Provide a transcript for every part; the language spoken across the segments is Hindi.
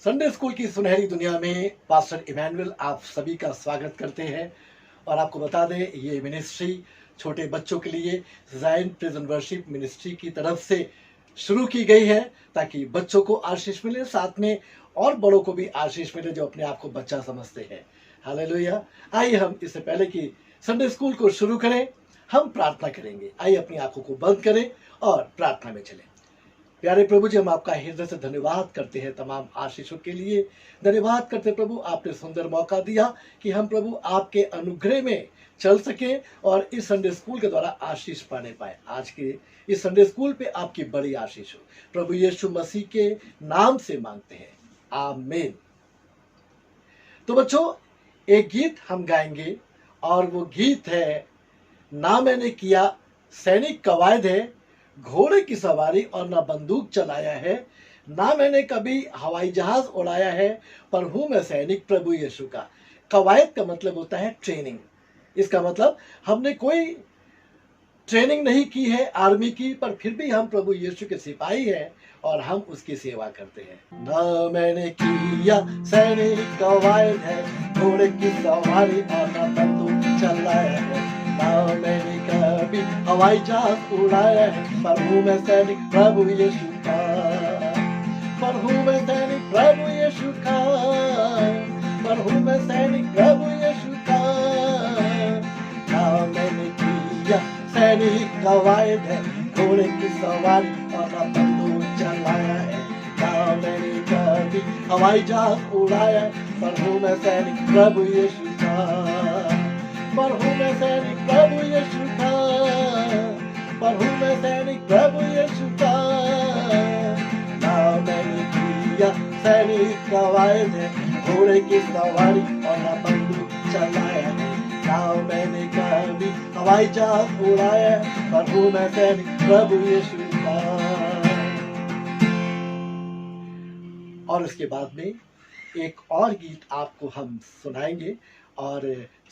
संडे स्कूल की सुनहरी दुनिया में पास्टर इमैनुअल आप सभी का स्वागत करते हैं। और आपको बता दें, ये मिनिस्ट्री छोटे बच्चों के लिए ज़ायन प्रिजन वर्शिप मिनिस्ट्री की तरफ से शुरू की गई है, ताकि बच्चों को आशीष मिले, साथ में और बड़ों को भी आशीष मिले जो अपने आप को बच्चा समझते हैं। हालेलुया। आइए हम इससे पहले कि संडे स्कूल को शुरू करें, हम प्रार्थना करेंगे। आइए अपनी आंखों को बंद करें और प्रार्थना में चलें। प्यारे प्रभु जी, हम आपका हृदय से धन्यवाद करते हैं तमाम आशीषों के लिए। धन्यवाद करते प्रभु, आपने सुंदर मौका दिया कि हम प्रभु आपके अनुग्रह में चल सके और इस संडे स्कूल के द्वारा आशीष पाने पाए। आज के इस संडे स्कूल पे आपकी बड़ी आशीष हो, प्रभु यीशु मसीह के नाम से मांगते हैं, आमीन। तो बच्चों, एक गीत हम गाएंगे और वो गीत है, ना मैंने किया सैनिक कवायद है, घोड़े की सवारी और ना बंदूक चलाया है, ना मैंने कभी हवाई जहाज उड़ाया है, पर हूं मैं सैनिक प्रभु यीशु का। कवायद का मतलब होता है ट्रेनिंग। इसका मतलब हमने कोई ट्रेनिंग नहीं की है आर्मी की, पर फिर भी हम प्रभु यीशु के सिपाही हैं और हम उसकी सेवा करते हैं। ना मैंने किया सैनिक कवायद है, घोड़े की सवारी और ना बंदूक चलाया है, ना मैंने कभी हवाई जहाज उड़ाया है, पर हूँ मैं सैनिक प्रभु यीशु का, पर हूँ मैं सैनिक प्रभु यीशु का, पर हूँ मैं सैनिक प्रभु यीशु का। ना मैंने किया सैनिक कवायद है, घोड़े की सवारी और ना बंदूक चलाया है, ना मैंने कभी हवाई जहाज उड़ाया है, पर हूँ मैं सैनिक प्रभु यीशु का, पर हूँ मैं सैनिक प्रभु यीशु का, पर हूँ मैं सैनिक प्रभु यीशु का। ना मैंने किया सैनिक कवायद है, घोड़े की सवारी और ना बंदूक चलाया है, ना मैंने कभी हवाई जहाज उड़ाया है, पर हूँ मैं सैनिक प्रभु यीशु का। और उसके बाद में एक और गीत आपको हम सुनाएंगे और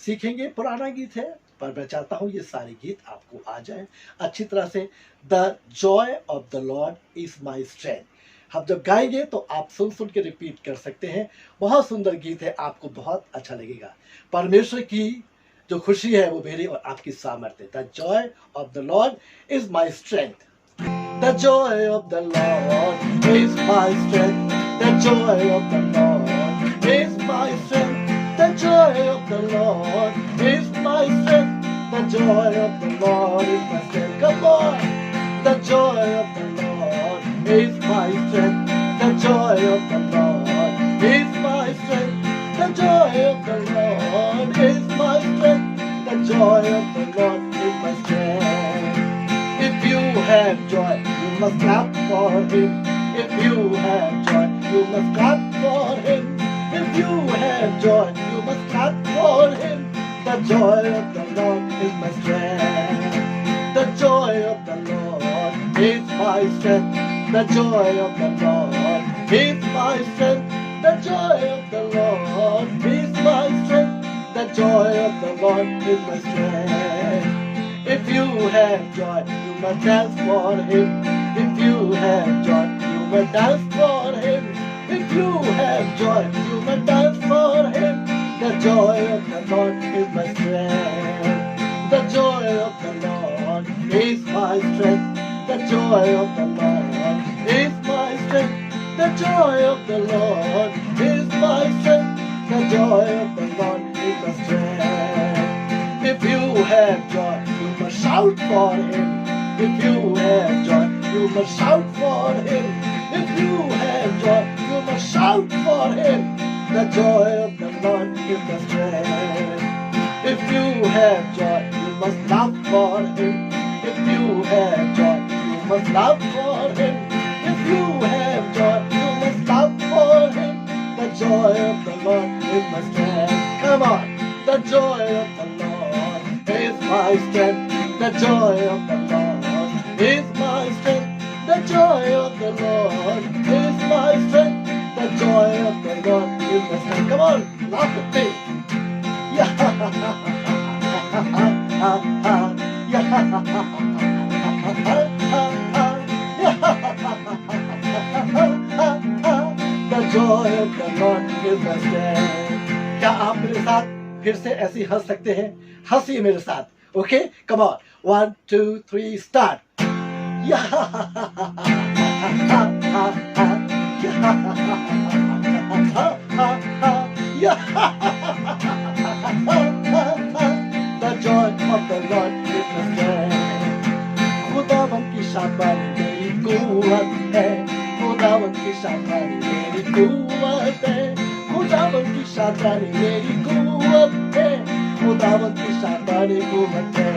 सीखेंगे। पुराना गीत है, पर मैं चाहता हूँ ये सारे गीत आपको आ जाए अच्छी तरह से। The Joy of the Lord is my strength. हम जब गाएंगे तो आप सुन सुन के रिपीट कर सकते हैं। बहुत सुंदर गीत है, आपको बहुत अच्छा लगेगा। परमेश्वर की जो खुशी है वो मेरी और आपकी सामर्थ्य। The Joy of the Lord is my strength. The Joy of the Lord is my strength. The Joy of the Lord is my strength. The joy of the Lord is my strength. The joy of the Lord is my strength. Come on. The joy of the Lord is my strength. The joy of the Lord is my strength. The joy of the Lord is my strength. The joy of the Lord is my strength. If you have joy, you must clap for Him. If you have joy, you must clap for Him. If you have joy, you must clap for Him. The joy of the Lord is my strength. The joy of the Lord is my strength. The joy of the Lord is my strength. The joy of the Lord is my strength. The joy of the Lord is my strength. If you have joy, you must dance for Him. If you have joy, you must dance for Him. If you have joy, you must dance for Him. The joy of the Lord is my strength. The joy of the Lord is my strength. The joy of the Lord is my strength. The joy of the Lord is my strength. The joy of the Lord is my strength. If you have joy, you must shout for Him. If you have joy, you must shout for Him. If you have joy, you must shout for Him. The joy of the Lord is the strength. If you have joy, you must laugh for Him. If you have joy, you must laugh for Him. If you have joy, you must laugh for Him. The joy of the Lord is my strength. Come on. The joy of the Lord is my strength. The joy of the Lord is my strength. The joy of the Lord is my strength. The joy of the Lord is my strength. Come on, laugh with me. Yeah, yeah. The joy joy of the Lord is my strength. क्या आप मेरे साथ फिर से ऐसे ही हंस सकते हैं? हंसिए मेरे साथ. Okay, come on. 1 2 3 start. The joy of the Lord is my strength. खुदावन की शाबानी मेरी कुव्वत है. खुदावन की शाबानी मेरी कुव्वत है. खुदावन की शाबानी मेरी कुव्वत है. खुदावन की शाबानी कुव्वत है.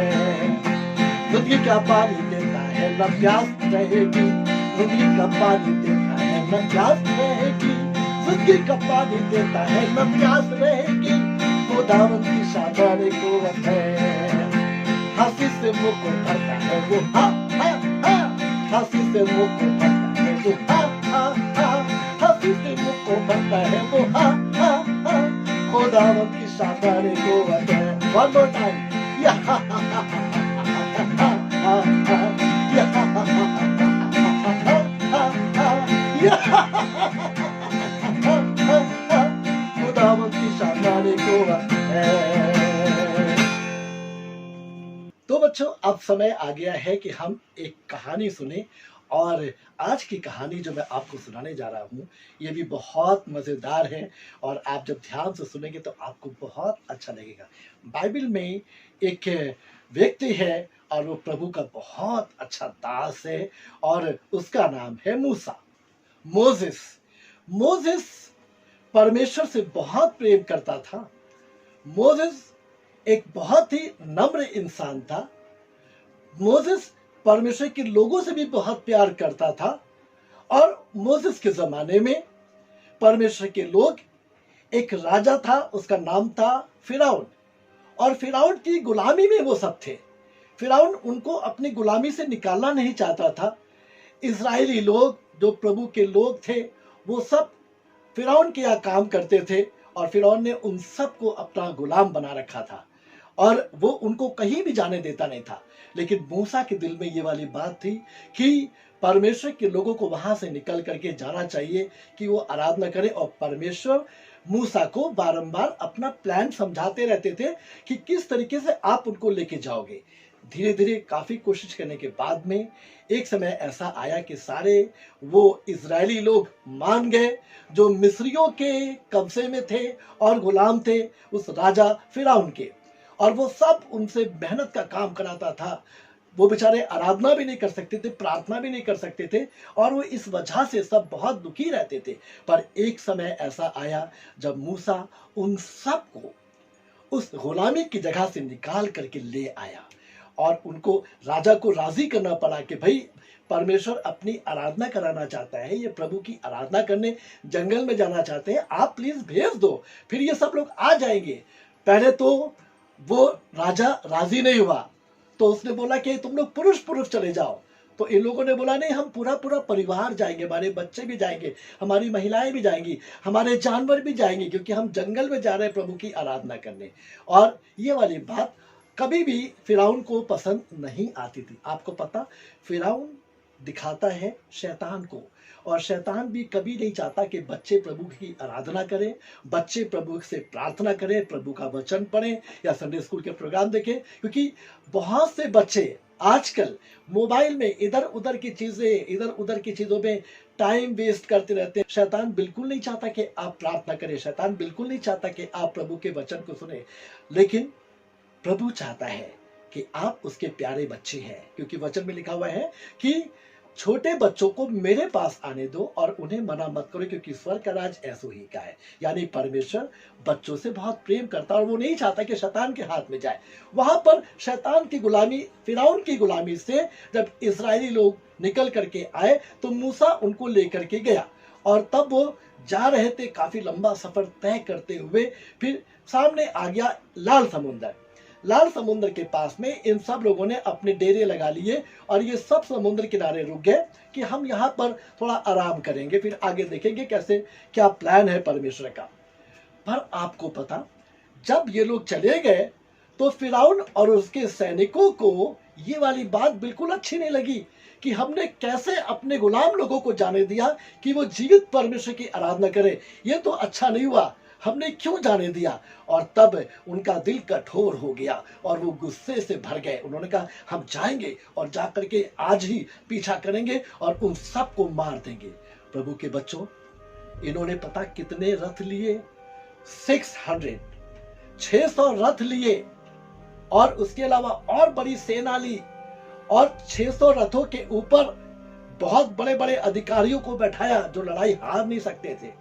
जिंदगी का पानी देता है न प्यास रहेगी. जिंदगी का पानी देता है न प्यास रहेगी. जिंदगी का पानी देता है न प्यास रहेगी. खुदावन की शाबानी कुव्वत है. हंसी से मुंह को भरता है वो हा हा हा. हंसी से मुंह को भरता है वो हा हा हा. हंसी से मुंह को भरता है वो हा हा हा. खुदावन की शाबानी कुव्वत है. One more time. Yeah. खुदावन की शाबानी कुव्वत है. तो बच्चों, अब समय आ गया है कि हम एक कहानी सुने. और आज की कहानी जो मैं आपको सुनाने जा रहा हूँ, ये भी बहुत मज़ेदार है. और आप जब ध्यान से सुनेंगे तो आपको बहुत अच्छा लगेगा. बाइबल में एक व्यक्ति है और वो प्रभु का बहुत अच्छा दास है. और उसका नाम है मूसा, मोसेस. मोसेस परमेश्वर से बहुत प्रेम करता था. मोसेस एक बहुत ही नम्र इंसान था. मोसेस परमेश्वर के लोगों से भी बहुत प्यार करता था. और मोसेस के जमाने में परमेश्वर के लोग, एक राजा था, उसका नाम था फिरौन. और फिरौन की गुलामी में वो सब थे. फिरौन उनको अपनी गुलामी से निकालना नहीं चाहता था. इजरायली लोग जो प्रभु के लोग थे, वो सब फिरौन के यहाँ काम करते थे. और फिरौन ने उन सबको अपना गुलाम बना रखा था. और वो उनको कहीं भी जाने देता नहीं था. लेकिन मूसा के दिल में ये वाली बात थी कि परमेश्वर के लोगों को वहां से निकल करके जाना चाहिए कि वो आराधना करें. और परमेश्वर मूसा को बारंबार अपना प्लान समझाते रहते थे कि किस तरीके से आप उनको लेके जाओगे. धीरे धीरे काफी कोशिश करने के बाद में एक समय ऐसा आया कि सारे वो इजरायली लोग मान गए जो मिस्रियों के कब्जे में थे और गुलाम थे उस राजा फिरौन के. और वो सब उनसे मेहनत का काम कराता था. वो बेचारे आराधना भी नहीं कर सकते थे, प्रार्थना भी नहीं कर सकते थे. और वो इस वजह से सब बहुत दुखी रहते थे. पर एक समय ऐसा आया जब मूसा उन सब को उस गुलामी की जगह से निकाल करके ले आया. और उनको राजा को राजी करना पड़ा कि भाई परमेश्वर अपनी आराधना कराना चाहता है, ये प्रभु की आराधना करने जंगल में जाना चाहते हैं, आप प्लीज भेज दो, फिर ये सब लोग आ जाएंगे. पहले तो वो राजा राजी नहीं हुआ. तो उसने बोला कि तुम लोग पुरुष पुरुष चले जाओ. तो इन लोगों ने बोला नहीं, हम पूरा पूरा परिवार जाएंगे, हमारे बच्चे भी जाएंगे, हमारी महिलाएं भी जाएंगी, हमारे जानवर भी जाएंगे, क्योंकि हम जंगल में जा रहे हैं प्रभु की आराधना करने. और ये वाली बात कभी भी फिरौन को पसंद नहीं आती थी. आपको पता, फिरौन दिखाता है शैतान को. और शैतान भी कभी नहीं चाहता कि बच्चे प्रभु की आराधना करें, बच्चे प्रभु से प्रार्थना करें, प्रभु का वचन पढ़ें या संडे स्कूल के प्रोग्राम देखें. क्योंकि बहुत से बच्चे आजकल मोबाइल में इधर उधर की चीज़ों में टाइम वेस्ट करते रहते हैं. शैतान बिल्कुल नहीं चाहता कि आप प्रार्थना करें, शैतान बिल्कुल नहीं चाहता कि आप प्रभु के वचन को सुने. लेकिन प्रभु चाहता है कि आप उसके प्यारे बच्चे हैं. क्योंकि वचन में लिखा हुआ है कि छोटे बच्चों को मेरे पास आने दो और उन्हें मना मत करो, क्योंकि स्वर्ग का राज ऐसो ही का है. यानी परमेश्वर बच्चों से बहुत प्रेम करता है और वो नहीं चाहता कि शैतान के हाथ में जाए. वहां पर शैतान की गुलामी, फिरौन की गुलामी से जब इजरायली लोग निकल करके आए तो मूसा उनको लेकर के गया. और तब वो जा रहे थे, काफी लंबा सफर तय करते हुए. फिर सामने आ गया लाल समुद्र. लाल समुद्र के पास में इन सब लोगों ने अपने डेरे लगा लिए और ये सब समुद्र किनारे रुक गए कि हम यहाँ पर थोड़ा आराम करेंगे, फिर आगे देखेंगे कैसे क्या प्लान है परमेश्वर का. पर आपको पता, जब ये लोग चले गए तो फिरौन और उसके सैनिकों को ये वाली बात बिल्कुल अच्छी नहीं लगी कि हमने कैसे अपने गुलाम लोगों को जाने दिया कि वो जीवित परमेश्वर की आराधना करें। ये तो अच्छा नहीं हुआ, हमने क्यों जाने दिया। और तब उनका दिल कठोर हो गया और वो गुस्से से भर गए। उन्होंने कहा हम जाएंगे और जाकर के आज ही पीछा करेंगे और उन सबको मार देंगे। प्रभु के बच्चों, इन्होंने पता कितने रथ लिए? 600 रथ लिए और उसके अलावा और बड़ी सेना ली और 600 रथों के ऊपर बहुत बड़े बड़े अधिकारियों को बैठाया जो लड़ाई हार नहीं सकते थे।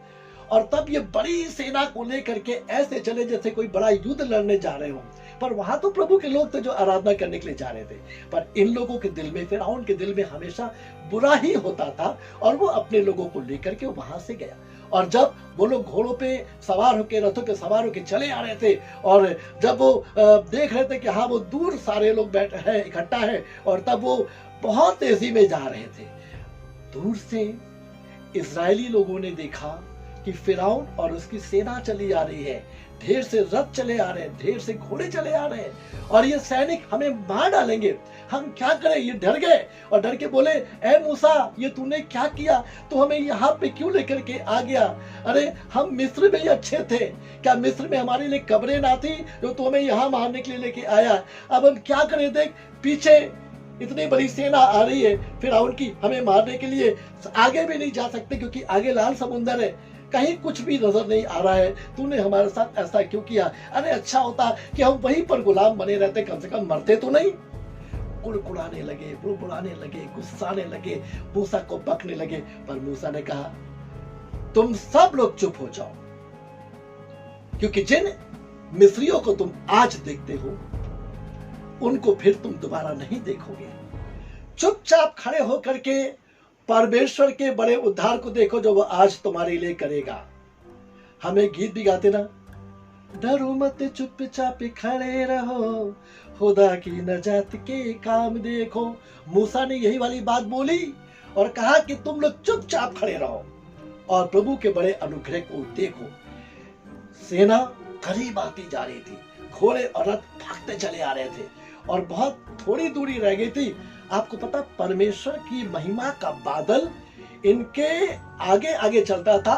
और तब ये बड़ी सेना को लेकर के ऐसे चले जैसे कोई बड़ा युद्ध लड़ने जा रहे हो। पर वहां तो प्रभु के लोग थे जो आराधना करने के लिए जा रहे थे, पर इन लोगों के दिल में, फिरौन के दिल में हमेशा बुरा ही होता था और वो अपने लोगों को लेकर के वहां से गया। और जब वो लोग घोड़ों पे सवार होकर, रथों पे सवार होकर चले आ रहे थे और जब वो देख रहे थे कि हाँ वो दूर सारे लोग बैठे हैं, इकट्ठा है, और तब वो बहुत तेजी में जा रहे थे। दूर से इजरायली लोगों ने देखा कि फिरौन और उसकी सेना चली आ रही है, ढेर से रथ चले आ रहे हैं, ढेर से घोड़े चले आ रहे हैं और ये सैनिक हमें मार डालेंगे, हम क्या करें। ये डर गए और डर के बोले, ए मूसा, ये तूने क्या किया? तू हमें यहाँ पे क्यों लेकर के आ गया? अरे हम मिस्र में ही अच्छे थे, क्या मिस्र में हमारे लिए कब्रें ना थी जो तू हमें यहाँ मारने के लिए लेके आया? अब हम क्या करें? देख पीछे इतनी बड़ी सेना आ रही है फिरौन की, हमें मारने के लिए आगे भी नहीं जा सकते क्योंकि आगे लाल समुंदर है, कहीं कुछ भी नजर नहीं आ रहा है। तूने हमारे साथ ऐसा क्यों किया? अरे अच्छा होता कि हम वहीं पर गुलाम बने रहते, कम से कम मरते तो नहीं। कुड़कुड़ाने लगे, बुड़बुड़ाने लगे, गुस्साने लगे, मूसा को बकने लगे। पर मूसा ने कहा तुम सब लोग चुप हो जाओ, क्योंकि जिन मिस्रियों को तुम आज देखते हो उनको फिर तुम दोबारा नहीं देखोगे। चुपचाप खड़े होकर के परमेश्वर के बड़े उद्धार को देखो जो वो आज तुम्हारे लिए करेगा। हमें गीत भी गाते ना, डरो मत चुपचाप खड़े रहो, खुदा की नजात के काम देखो। मूसा ने यही वाली बात बोली और कहा कि तुम लोग चुपचाप खड़े रहो और प्रभु के बड़े अनुग्रह को देखो। सेना करीब आती जा रही थी, घोड़े और रथ भागते चले आ रहे थे और बहुत थोड़ी दूरी रह गई थी। आपको पता, परमेश्वर की महिमा का बादल इनके आगे आगे चलता था।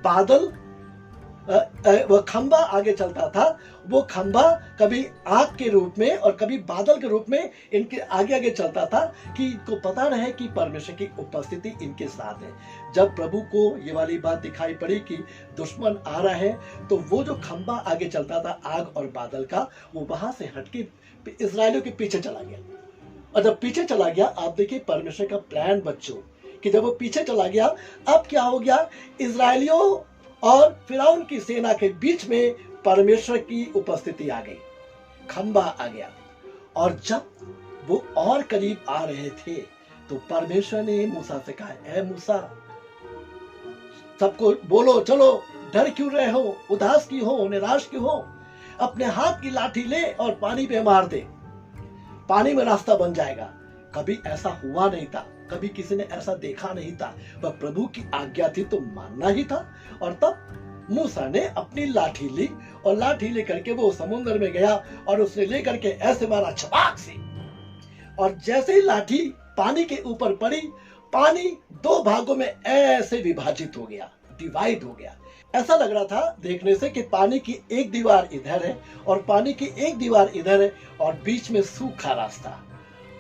बादल वो खंबा आगे चलता था, वो खंबा कभी आग के रूप में और कभी बादल के रूप में इनके आगे आगे चलता था कि इनको पता रहे कि परमेश्वर की उपस्थिति इनके साथ है। जब प्रभु को ये वाली बात दिखाई पड़ी कि दुश्मन आ रहा है, तो वो जो खंबा आगे चलता था आग और बादल का, वो वहां से हटके इस्राएलियों के पीछे चला गया। और जब पीछे चला गया, आप देखिए परमेश्वर का प्लान बच्चों, कि जब वो पीछे चला गया, अब क्या हो गया, इस्राएलियों और फिरौन की सेना के बीच में परमेश्वर की उपस्थिति आ गई, खंबा आ गया। और जब वो और करीब आ रहे थे तो परमेश्वर ने मूसा से कहा, ए मूसा, सबको बोलो, चलो, डर क्यों रहे हो, उदास क्यों हो, निराश क्यों हो, अपने हाथ की लाठी ले और पानी पे मार दे, पानी में रास्ता बन जाएगा। कभी ऐसा हुआ नहीं था, कभी किसी ने ऐसा देखा नहीं था, पर प्रभु की आज्ञा थी तो मानना ही था। और तब मूसा ने अपनी लाठी ली और लाठी लेकर के वो समुद्र में गया और उसने लेकर के ऐसे मारा, छपाक से, और जैसे ही लाठी पानी के ऊपर पड़ी, पानी दो भागों में ऐसे विभाजित हो गया, डिवाइड हो गया। ऐसा लग रहा था देखने से कि पानी की एक दीवार इधर है और पानी की एक दीवार इधर है और बीच में सूखा रास्ता।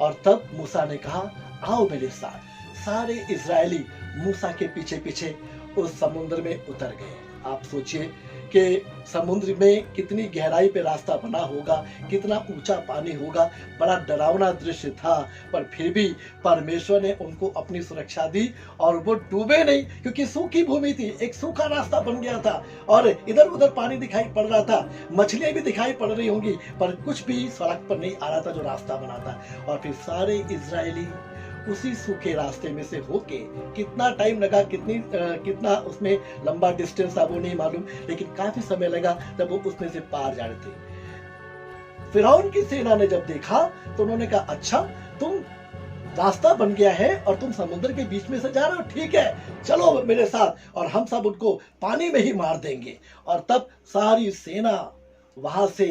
और तब मूसा ने कहा, आओ मेरे साथ। सारे इजरायली मूसा के पीछे पीछे उस समुद्र में उतर गए। आप सोचिए कि समुद्र में कितनी गहराई पे रास्ता बना होगा, कितना ऊंचा पानी होगा, बड़ा डरावना दृश्य था। पर फिर भी परमेश्वर ने उनको अपनी सुरक्षा दी और वो डूबे नहीं, क्योंकि सूखी भूमि थी, एक सूखा रास्ता बन गया था और इधर उधर पानी दिखाई पड़ रहा था, मछलियां भी दिखाई पड़ रही होंगी, पर कुछ भी सड़क पर नहीं आ रहा था जो रास्ता बना था। और फिर सारे इजरायली उसी सूखे रास्ते में से होके, कितना टाइम लगा, कितना उसमें लंबा डिस्टेंस था वो नहीं मालूम, लेकिन काफी समय लगा जब वो उसमें से पार जा रहे थे। फिरौन की सेना ने जब देखा तो उन्होंने कहा, अच्छा, तुम रास्ता बन गया है और तुम समुद्र के बीच में से जा रहे हो, ठीक है, चलो मेरे साथ और हम सब उनको पानी में ही मार देंगे। और तब सारी सेना वहां से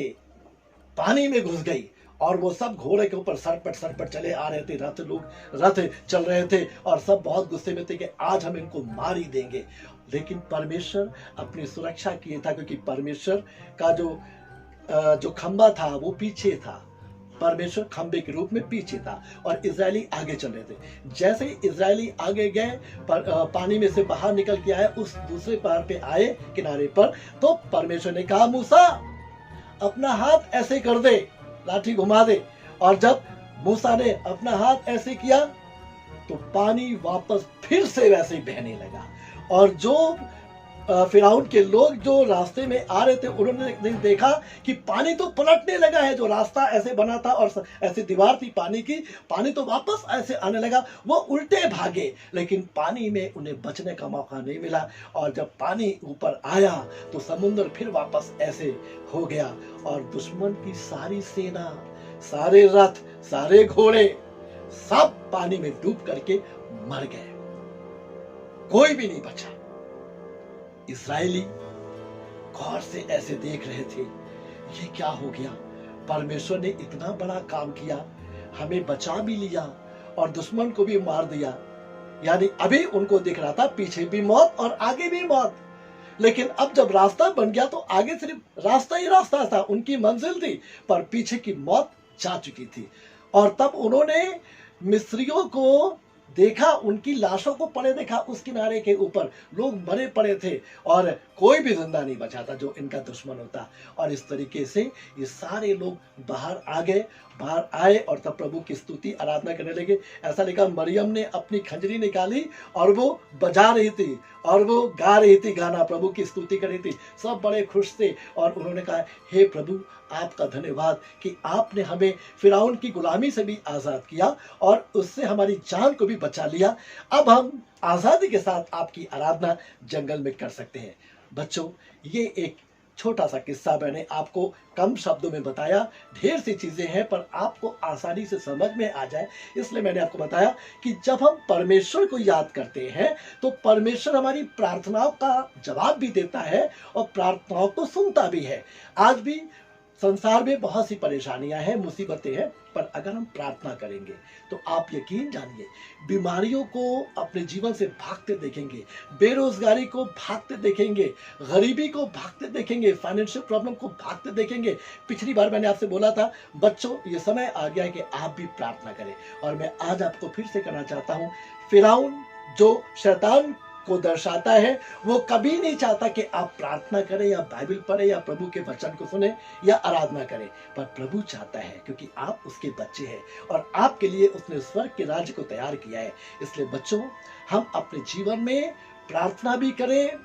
पानी में घुस गई और वो सब घोड़े के ऊपर सरपट चले आ रहे थे, रथ चल रहे थे और सब बहुत गुस्से में थे कि आज हम इनको मार ही देंगे। लेकिन परमेश्वर अपनी सुरक्षा किए था, क्योंकि परमेश्वर का जो खंबा था वो पीछे था, परमेश्वर खंबे के रूप में पीछे था और इजरायली आगे चल रहे थे। जैसे ही इजरायली आगे गए, पानी में से बाहर निकल के आए, उस दूसरे पहाड़ पे आए किनारे पर, तो परमेश्वर ने कहा मूसा अपना हाथ ऐसे कर दे, लाठी घुमा दे। और जब मूसा ने अपना हाथ ऐसे किया तो पानी वापस फिर से वैसे ही बहने लगा। और जो फिरौन के लोग जो रास्ते में आ रहे थे, उन्होंने देखा कि पानी तो पलटने लगा है, जो रास्ता ऐसे बना था और ऐसी दीवार थी पानी की, पानी तो वापस ऐसे आने लगा। वो उल्टे भागे, लेकिन पानी में उन्हें बचने का मौका नहीं मिला। और जब पानी ऊपर आया तो समुद्र फिर वापस ऐसे हो गया और दुश्मन की सारी सेना, सारे रथ, सारे घोड़े सब पानी में डूब करके मर गए, कोई भी नहीं बचा। इस्राएली गौर से ऐसे देख रहे थे, ये क्या हो गया, परमेश्वर ने इतना बड़ा काम किया, हमें बचा भी लिया और दुश्मन को भी मार दिया। यानी अभी उनको दिख रहा था पीछे भी मौत और आगे भी मौत, लेकिन अब जब रास्ता बन गया तो आगे सिर्फ रास्ता ही रास्ता था, उनकी मंजिल थी, पर पीछे की मौत जा चुकी थी। और तब उन्होंने मिस्रियों को देखा, उनकी लाशों को पड़े देखा, उस किनारे के ऊपर लोग मरे पड़े थे और कोई भी जिंदा नहीं बचा था जो इनका दुश्मन होता। और इस तरीके से ये सारे लोग बाहर आ गए, बाहर आए और तब प्रभु की स्तुति आराधना करने लगे। ऐसा लिखा, मरियम ने अपनी खंजरी निकाली और वो बजा रही थी और वो गा रही थी गाना, प्रभु की स्तुति कर रही थी। सब बड़े खुश थे और उन्होंने कहा, हे प्रभु आपका धन्यवाद कि आपने हमें फिरौन की गुलामी से भी आज़ाद किया और उससे हमारी जान को भी बचा लिया। अब हम आज़ादी के साथ आपकी आराधना जंगल में कर सकते हैं। बच्चों, ये एक छोटा सा किस्सा मैंने आपको कम शब्दों में बताया। ढेर सी चीजें हैं पर आपको आसानी से समझ में आ जाए, इसलिए मैंने आपको बताया कि जब हम परमेश्वर को याद करते हैं तो परमेश्वर हमारी प्रार्थनाओं का जवाब भी देता है और प्रार्थनाओं को सुनता भी है। आज भी संसार में बहुत सी परेशानियां हैं, मुसीबतें हैं, पर अगर हम प्रार्थना करेंगे तो आप यकीन जानिए बीमारियों को अपने जीवन से भागते देखेंगे, बेरोजगारी को भागते देखेंगे, गरीबी को भागते देखेंगे, फाइनेंशियल प्रॉब्लम को भागते देखेंगे। पिछली बार मैंने आपसे बोला था बच्चों, ये समय आ गया है कि आप भी प्रार्थना करें और मैं आज आपको फिर से कहना चाहता हूँ, फिरौन जो शैतान को दर्शाता है वो कभी नहीं चाहता कि आप प्रार्थना करें या बाइबल पढ़ें या प्रभु के वचन को सुने या आराधना करें, पर प्रभु चाहता है क्योंकि आप उसके बच्चे हैं और आपके लिए उसने स्वर्ग के राज्य को तैयार किया है। इसलिए बच्चों, हम अपने जीवन में प्रार्थना भी करें,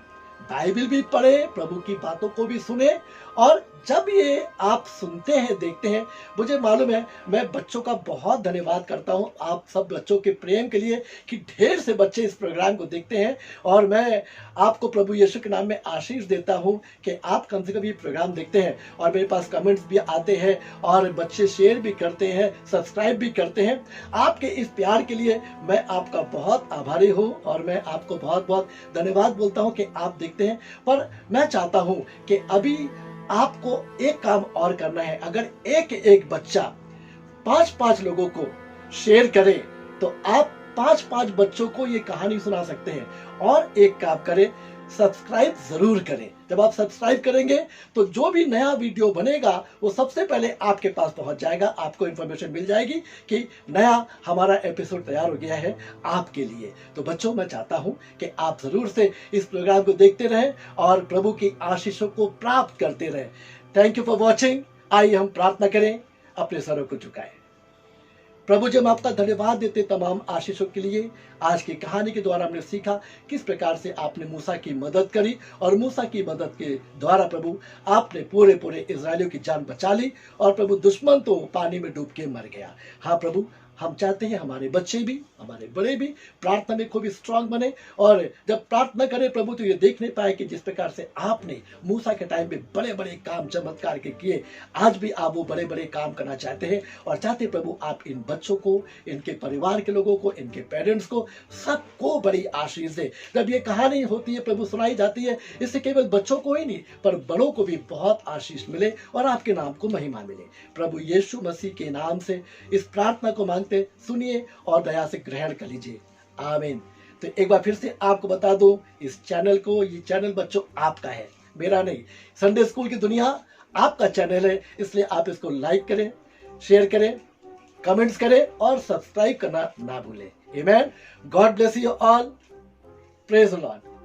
बाइबल भी पढ़े, प्रभु की बातों को भी सुने। और जब ये आप सुनते हैं, देखते हैं, मुझे मालूम है, मैं बच्चों का बहुत धन्यवाद करता हूं आप सब बच्चों के प्रेम के लिए कि ढेर से बच्चे इस प्रोग्राम को देखते हैं। और मैं आपको प्रभु यीशु के नाम में आशीष देता हूं कि आप कम से कम ये प्रोग्राम देखते हैं और मेरे पास कमेंट्स भी आते हैं और बच्चे शेयर भी करते हैं, सब्सक्राइब भी करते हैं। आपके इस प्यार के लिए मैं आपका बहुत आभारी हूं और मैं आपको बहुत बहुत धन्यवाद बोलता हूं कि आप देखते हैं। पर मैं चाहता हूं कि अभी आपको एक काम और करना है। अगर एक बच्चा 5 लोगों को शेयर करे तो आप 5 बच्चों को ये कहानी सुना सकते हैं। और एक काम करें, सब्सक्राइब जरूर करें। जब आप सब्सक्राइब करेंगे तो जो भी नया वीडियो बनेगा वो सबसे पहले आपके पास पहुंच जाएगा, आपको इंफॉर्मेशन मिल जाएगी कि नया हमारा एपिसोड तैयार हो गया है आपके लिए। तो बच्चों, मैं चाहता हूं कि आप जरूर से इस प्रोग्राम को देखते रहें और प्रभु की आशीषों को प्राप्त करते रहें। Thank you for watching. आइए हम प्रार्थना करें, अपने सरों को झुकाएं। प्रभु जी, हम आपका धन्यवाद देते तमाम आशीषों के लिए। आज की कहानी के द्वारा हमने सीखा किस प्रकार से आपने मूसा की मदद करी और मूसा की मदद के द्वारा प्रभु आपने पूरे इजरायलियों की जान बचा ली और प्रभु दुश्मन तो पानी में डूब के मर गया। हाँ प्रभु, हम चाहते हैं हमारे बच्चे भी, हमारे बड़े भी प्रार्थना में खूब स्ट्रांग बने, और जब प्रार्थना करें प्रभु तो ये देखने पाए कि जिस प्रकार से आपने मूसा के टाइम में बड़े बड़े काम चमत्कार के किए, आज भी आप वो बड़े बड़े काम करना चाहते हैं, और चाहते प्रभु आप इन बच्चों को, इनके परिवार के लोगों को, इनके पेरेंट्स को, सबको बड़ी आशीष दे। जब ये कहानी होती है प्रभु, सुनाई जाती है, इससे केवल बच्चों को ही नहीं पर बड़ों को भी बहुत आशीष मिले और आपके नाम को महिमा मिले। प्रभु यीशु मसीह के नाम से इस प्रार्थना को मांगते, सुनिए और दया से ग्रहण कर लीजिए। आमीन। तो एक बार फिर से आपको बता दूं, इस चैनल को, ये चैनल बच्चों आपका है, मेरा नहीं। संडे स्कूल की दुनिया आपका चैनल है, इसलिए आप इसको लाइक करें, शेयर करें, कमेंट्स करें और सब्सक्राइब करना ना भूलें। आमीन। God bless you all. Praise the Lord.